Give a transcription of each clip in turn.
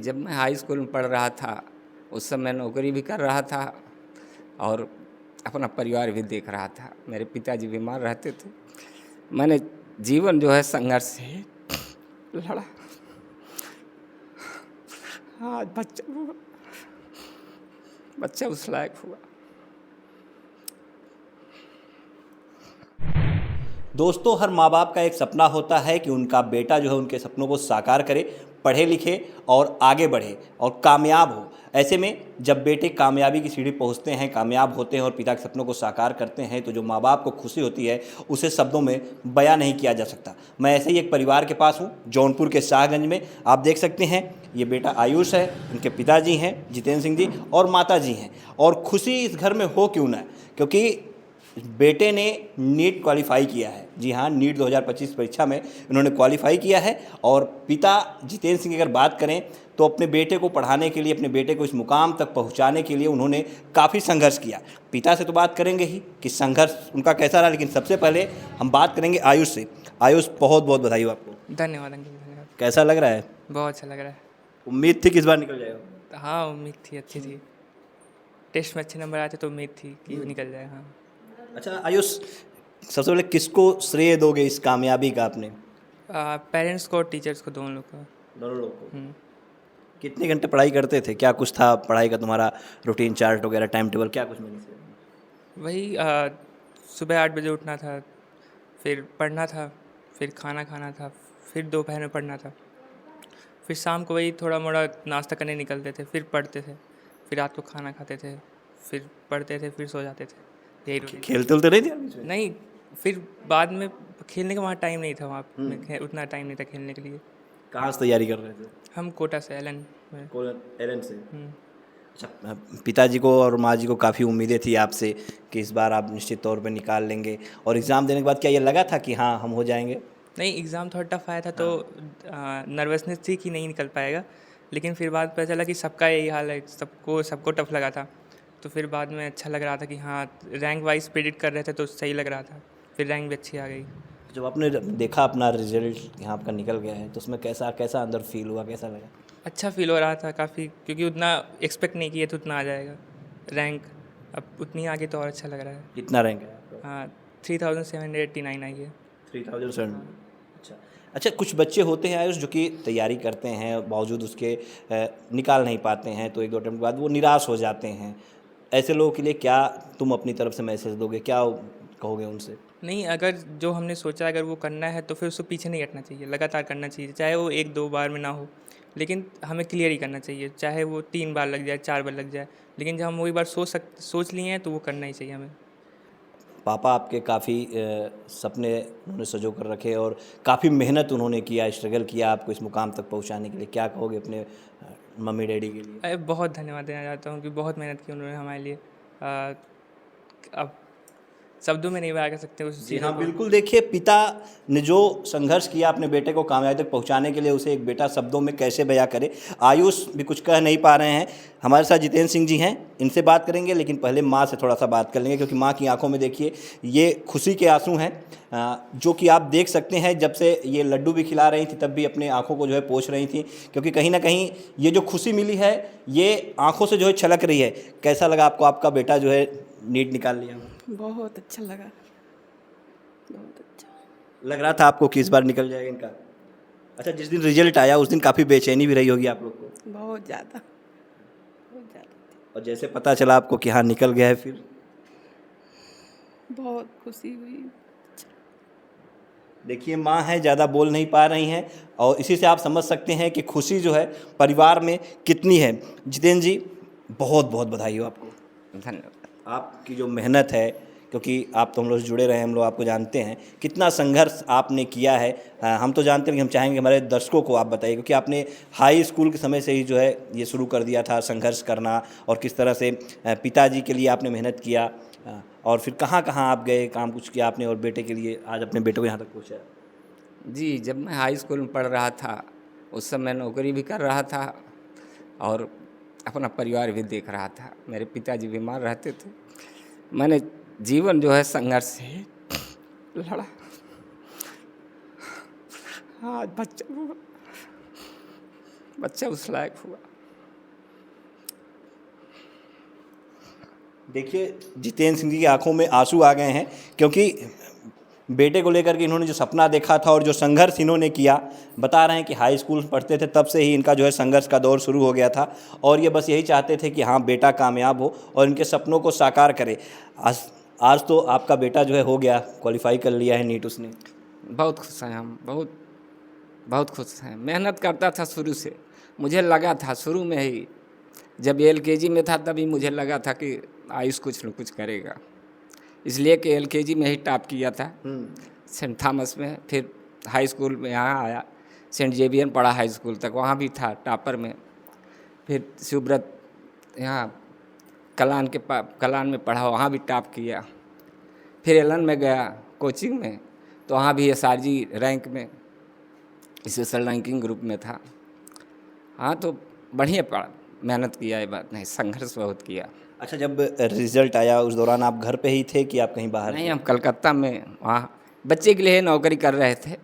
जब मैं high school में पढ़ रहा था, उस समय नौकरी भी कर रहा था और अपना परिवार भी देख रहा था। मेरे पिताजी बीमार रहते थे। मैंने जीवन जो है संघर्ष से लड़ा। आज बच्चा हुआ, बच्चा उस लायक हुआ। दोस्तों, हर माँ बाप का एक सपना होता है कि उनका बेटा जो है उनके सपनों को साकार करे, पढ़े लिखे और आगे बढ़े और कामयाब हो। ऐसे में जब बेटे कामयाबी की सीढ़ी पहुंचते हैं, कामयाब होते हैं और पिता के सपनों को साकार करते हैं, तो जो माँ बाप को खुशी होती है उसे शब्दों में बयां नहीं किया जा सकता। मैं ऐसे ही एक परिवार के पास हूँ, जौनपुर के शाहगंज में। आप देख सकते हैं, ये बेटा आयुष है, उनके पिताजी हैं जितेंद्र सिंह जी और माता जी हैं। और खुशी इस घर में हो क्यों ना, क्योंकि बेटे ने नीट क्वालिफाई किया है। जी हाँ, नीट 2025 परीक्षा में उन्होंने क्वालिफाई किया है। और पिता जितेंद्र सिंह की अगर बात करें तो अपने बेटे को पढ़ाने के लिए, अपने बेटे को इस मुकाम तक पहुंचाने के लिए उन्होंने काफ़ी संघर्ष किया। पिता से तो बात करेंगे ही कि संघर्ष उनका कैसा रहा, लेकिन सबसे पहले हम बात करेंगे आयुष से। आयुष, बहुत बहुत बधाई हो आपको। धन्यवाद अंकित, धन्यवाद। कैसा लग रहा है? बहुत अच्छा लग रहा है। उम्मीद थी कि इस बार निकल जाएगा? हाँ, उम्मीद थी, अच्छी थी। टेस्ट में अच्छे नंबर आए थे तो उम्मीद थी कि वो निकल जाए। हाँ। अच्छा आयुष, सबसे पहले किसको श्रेय दोगे इस कामयाबी का आपने? पेरेंट्स को और टीचर्स को, दोनों लोग को। दोनों लोग को। कितने घंटे पढ़ाई करते थे? क्या कुछ था पढ़ाई का तुम्हारा रूटीन चार्ट वगैरह, टाइम टेबल क्या कुछ मिली से? वही सुबह 8 बजे उठना था, फिर पढ़ना था, फिर खाना खाना था, फिर दोपहर में पढ़ना था, फिर शाम को वही थोड़ा मोड़ा नाश्ता करने निकलते थे, फिर पढ़ते थे, फिर रात को खाना खाते थे, फिर पढ़ते थे, फिर सो जाते थे। यही रूटीन। खेलते उलते नहीं थे बीच में? नहीं, फिर बाद में खेलने का वहाँ टाइम नहीं था। वहाँ में उतना टाइम नहीं था खेलने के लिए। कहाँ से तैयारी कर रहे थे? हम कोटा से, एलन में। एलन से। अच्छा, पिताजी को और माँ जी को काफ़ी उम्मीदें थी आपसे कि इस बार आप निश्चित तौर पे निकाल लेंगे, और एग्ज़ाम देने के बाद क्या ये लगा था कि हाँ हम हो जाएंगे? नहीं, एग्ज़ाम थोड़ा टफ आया था तो नर्वसनेस थी कि नहीं निकल पाएगा, लेकिन फिर बाद पता चला कि सबका यही हाल है, सबको टफ लगा था। तो फिर बाद में अच्छा लग रहा था कि हाँ, रैंक वाइज प्रेडिक्ट कर रहे थे तो सही लग रहा था, फिर रैंक भी अच्छी आ गई। जब आपने देखा अपना रिजल्ट यहाँ आपका निकल गया है, तो उसमें कैसा कैसा अंदर फील हुआ, कैसा लगा? अच्छा फील हो रहा था काफ़ी, क्योंकि उतना एक्सपेक्ट नहीं किए तो उतना आ जाएगा रैंक। अब उतनी आगे तो और अच्छा लग रहा है। कितना रैंक है आपका? हाँ, 3789 आई है। 3000। अच्छा अच्छा, कुछ बच्चे होते हैं आयुष जो कि तैयारी करते हैं, बावजूद उसके निकाल नहीं पाते हैं, तो एक दो अटेम्प्ट के बाद वो निराश हो जाते हैं। ऐसे लोगों के लिए क्या तुम अपनी तरफ से मैसेज दोगे, क्या कहोगे उनसे? नहीं, अगर जो हमने सोचा अगर वो करना है तो फिर उसको पीछे नहीं हटना चाहिए, लगातार करना चाहिए, चाहे वो 1-2 बार में ना हो, लेकिन हमें क्लियर ही करना चाहिए, चाहे वो 3 बार लग जाए, 4 बार लग जाए, लेकिन जब हम वही बार सोच लिए हैं तो वो करना ही चाहिए हमें। पापा आपके काफ़ी सपने उन्होंने सजो कर रखे और काफ़ी मेहनत उन्होंने किया, स्ट्रगल किया आपको इस मुकाम तक पहुंचाने के लिए। क्या कहोगे अपने मम्मी डैडी के लिए? अरे बहुत धन्यवाद देना चाहता हूँ कि बहुत मेहनत की उन्होंने हमारे लिए। अब शब्दों में नहीं बयां कर सकते उस जी चीज़ों हाँ, को। बिल्कुल। देखिए, पिता ने जो संघर्ष किया अपने बेटे को कामयाबी तक पहुंचाने के लिए, उसे एक बेटा शब्दों में कैसे बयां करे। आयुष भी कुछ कह नहीं पा रहे हैं। हमारे साथ जितेंद्र सिंह जी हैं, इनसे बात करेंगे, लेकिन पहले माँ से थोड़ा सा बात कर लेंगे, क्योंकि माँ की आंखों में देखिए ये खुशी के आंसू हैं, जो कि आप देख सकते हैं। जब से ये लड्डू भी खिला रही थी तब भी अपने आंखों को जो है पोंछ रही थी, क्योंकि कहीं ना कहीं ये जो खुशी मिली है ये आंखों से जो है छलक रही है। कैसा लगा आपको, आपका बेटा जो है नीट निकाल लिया? बहुत अच्छा लगा, बहुत अच्छा। लग रहा था आपको कि इस बार निकल जाएगा इनका? अच्छा, जिस दिन रिजल्ट आया उस दिन काफ़ी बेचैनी भी रही होगी आप लोग को? बहुत ज़्यादा, बहुत ज़्यादा। और जैसे पता चला आपको कि हाँ निकल गया है, फिर? बहुत खुशी हुई। देखिए, माँ है, ज़्यादा बोल नहीं पा रही हैं, और इसी से आप समझ सकते हैं कि खुशी जो है परिवार में कितनी है। जितेंद्र जी, बहुत बहुत बधाई हो आपको। धन्यवाद। आपकी जो मेहनत है, क्योंकि आप तो हम लोग से जुड़े रहे, हम लोग आपको जानते हैं कितना संघर्ष आपने किया है। हम तो जानते हैं, लेकिन हम चाहेंगे हमारे दर्शकों को आप बताइए, क्योंकि आपने हाई स्कूल के समय से ही जो है ये शुरू कर दिया था संघर्ष करना, और किस तरह से पिताजी के लिए आपने मेहनत किया, और फिर कहाँ कहाँ आप गए, काम कुछ किया आपने, और बेटे के लिए आज अपने बेटे को यहाँ तक पहुँचाया। जी, जब मैं हाई स्कूल में पढ़ रहा था, उस समय नौकरी भी कर रहा था और अपना परिवार भी देख रहा था। मेरे पिताजी बीमार रहते थे। मैंने जीवन जो है संघर्ष से लड़ा। आज बच्चा हुआ, बच्चा उस लायक हुआ। देखिए जितेंद्र सिंह जी की आंखों में आंसू आ गए हैं, क्योंकि बेटे को लेकर के इन्होंने जो सपना देखा था और जो संघर्ष इन्होंने किया, बता रहे हैं कि हाई स्कूल पढ़ते थे तब से ही इनका जो है संघर्ष का दौर शुरू हो गया था और ये बस यही चाहते थे कि हाँ बेटा कामयाब हो और इनके सपनों को साकार करे। आज आज तो आपका बेटा जो है हो गया, क्वालिफाई कर लिया है नीट उसने। बहुत खुश हैं हम, बहुत बहुत खुश हैं। मेहनत करता था शुरू से, मुझे लगा था शुरू में ही, जब एलकेजी में था तभी मुझे लगा था कि आयुष कुछ न कुछ करेगा, इसलिए कि एलकेजी में ही टॉप किया था सेंट थॉमस में। फिर हाई स्कूल में यहाँ आया, सेंट जेवियर पढ़ा हाई स्कूल तक, वहाँ भी था टॉपर में। फिर शिवव्रत यहाँ कलान में पढ़ा, वहाँ भी टॉप किया। फिर एलन में गया कोचिंग में, तो वहाँ भी एसआरजी रैंक में, स्पेशल रैंकिंग ग्रुप में था। हाँ तो बढ़िया पढ़ा, मेहनत किया, ये बात नहीं, संघर्ष बहुत किया। अच्छा, जब रिजल्ट आया उस दौरान आप घर पे ही थे कि आप कहीं बाहर नहीं, थे? हम कलकत्ता में वहाँ बच्चे के लिए नौकरी कर रहे थे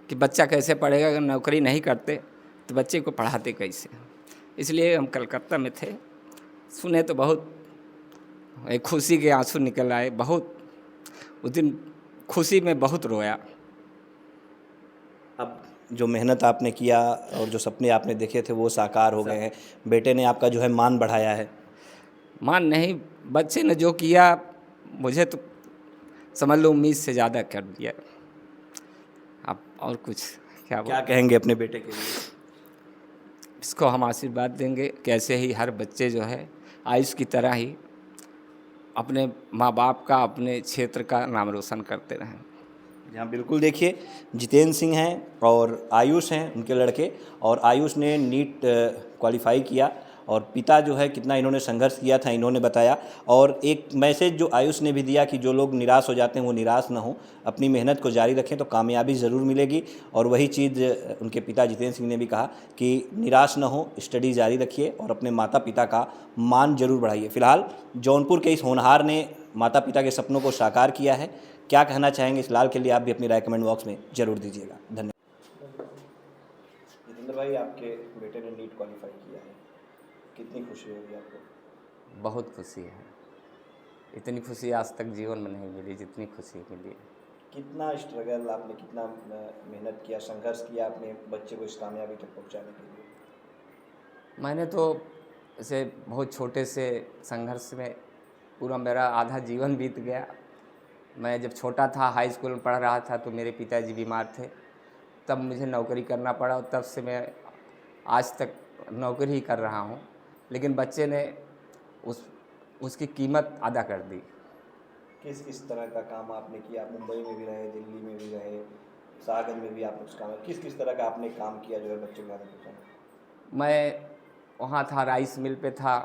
कि बच्चा कैसे पढ़ेगा, अगर नौकरी नहीं करते तो बच्चे को पढ़ाते कैसे, इसलिए हम कलकत्ता में थे। सुने तो बहुत एक खुशी के आंसू निकल आए, बहुत उस दिन खुशी में बहुत रोया। अब जो मेहनत आपने किया और जो सपने आपने देखे थे वो साकार हो गए हैं, बेटे ने आपका जो है मान बढ़ाया है। मान नहीं, बच्चे ने जो किया मुझे तो समझ लो उम्मीद से ज़्यादा कर दिया। अब और कुछ क्या क्या कहेंगे अपने बेटे के लिए? इसको हम आशीर्वाद देंगे कि ऐसे ही हर बच्चे जो है आयुष की तरह ही अपने माँ बाप का, अपने क्षेत्र का नाम रोशन करते रहें। यहाँ बिल्कुल देखिए जितेंद्र सिंह हैं और आयुष हैं उनके लड़के, और आयुष ने नीट क्वालिफाई किया और पिता जो है कितना इन्होंने संघर्ष किया था इन्होंने बताया। और एक मैसेज जो आयुष ने भी दिया कि जो लोग निराश हो जाते हैं वो निराश ना हो, अपनी मेहनत को जारी रखें तो कामयाबी ज़रूर मिलेगी। और वही चीज़ उनके पिता जितेंद्र सिंह ने भी कहा कि निराश ना हो, स्टडी जारी रखिए और अपने माता पिता का मान जरूर बढ़ाइए। फिलहाल जौनपुर के इस होनहार ने माता पिता के सपनों को साकार किया है। क्या कहना चाहेंगे इस लाल के लिए, आप भी अपनी राय कमेंट बॉक्स में जरूर दीजिएगा। धन्यवाद। जितेंद्र भाई, आपके बेटे ने नीट क्वालिफाई किया है, कितनी खुशी होगी आपको? बहुत खुशी है, इतनी खुशी आज तक जीवन में नहीं मिली जितनी खुशी मिली है। कितना स्ट्रगल आपने, कितना मेहनत किया, संघर्ष किया अपने बच्चे को इस कामयाबी तक पहुंचाने के लिए? मैंने तो ऐसे बहुत छोटे से संघर्ष में पूरा मेरा आधा जीवन बीत गया। मैं जब छोटा था, हाई स्कूल में पढ़ रहा था, तो मेरे पिताजी बीमार थे, तब मुझे नौकरी करना पड़ा और तब से मैं आज तक नौकरी ही कर रहा हूँ। लेकिन बच्चे ने उसकी कीमत अदा कर दी। किस किस तरह का काम आपने किया? आप मुंबई में भी रहे, दिल्ली में भी रहे, सागर में भी आपने कुछ काम, किस किस तरह का आपने काम किया जो है बच्चों को आगे पहुँचाना? मैं वहाँ था, राइस मिल पे था,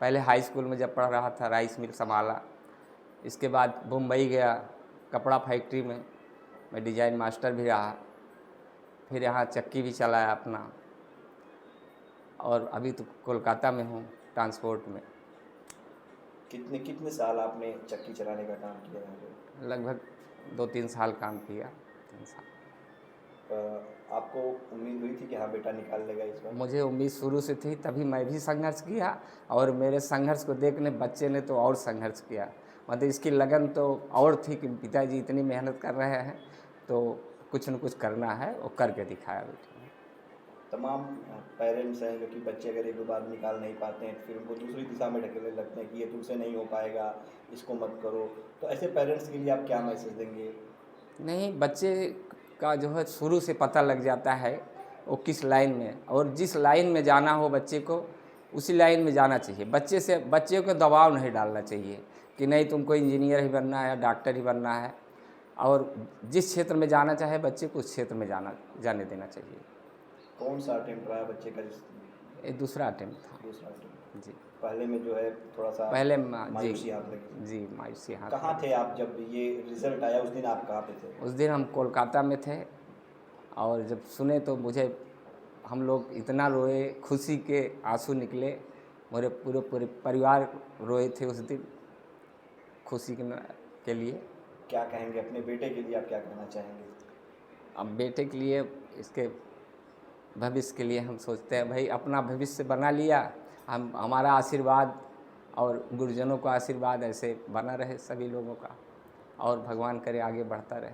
पहले हाई स्कूल में जब पढ़ रहा था राइस मिल संभाला। इसके बाद मुंबई गया, कपड़ा फैक्ट्री में मैं डिज़ाइन मास्टर भी रहा। फिर यहाँ चक्की भी चलाया अपना, और अभी तो कोलकाता में हूँ ट्रांसपोर्ट में। कितने कितने साल आपने चक्की चलाने का काम किया यहाँ पे? लगभग 2-3 साल काम किया, 3 साल। आपको उम्मीद हुई थी कि हाँ बेटा निकाल लेगा इस बार? मुझे उम्मीद शुरू से थी, तभी मैं भी संघर्ष किया, और मेरे संघर्ष को देखने बच्चे ने तो और संघर्ष किया। मतलब इसकी लगन तो और थी कि पिताजी इतनी मेहनत कर रहे हैं तो कुछ न कुछ करना है, वो करके दिखाया बेटे ने। तमाम पेरेंट्स हैं जो कि बच्चे अगर एक दो बार निकाल नहीं पाते हैं फिर उनको दूसरी दिशा में ढकेलने लगते हैं कि ये तुमसे नहीं हो पाएगा, इसको मत करो। तो ऐसे पेरेंट्स के लिए आप क्या मैसेज देंगे? नहीं, बच्चे का जो है शुरू से पता लग जाता है वो किस लाइन में, और जिस लाइन में जाना हो बच्चे को उसी लाइन में जाना चाहिए। बच्चे को दबाव नहीं डालना चाहिए कि नहीं तुमको इंजीनियर ही बनना है या डॉक्टर ही बनना है, और जिस क्षेत्र में जाना चाहे बच्चे को उस क्षेत्र में जाने देना चाहिए। कौन सा अटेम्प्ट रहा बच्चे का? ये दूसरा अटेम्प्ट था। दूसरा अटेम्प्ट। जी, पहले में जो है थोड़ा सा पहले मायूसी हाथ लगी। जी मायूसी हाथ। कहाँ थे आप जब ये रिजल्ट आया? उस दिन आप कहाँ पे थे? उस दिन हम कोलकाता में थे, और जब सुने तो हम लोग इतना रोए, खुशी के आंसू निकले, मेरे पूरे परिवार रोए थे उस दिन खुशी के लिए। क्या कहेंगे अपने बेटे के लिए, आप क्या कहना चाहेंगे? अब बेटे के लिए इसके भविष्य के लिए हम सोचते हैं भाई अपना भविष्य बना लिया, हम हमारा आशीर्वाद और गुरुजनों का आशीर्वाद ऐसे बना रहे सभी लोगों का, और भगवान करे आगे बढ़ता रहे।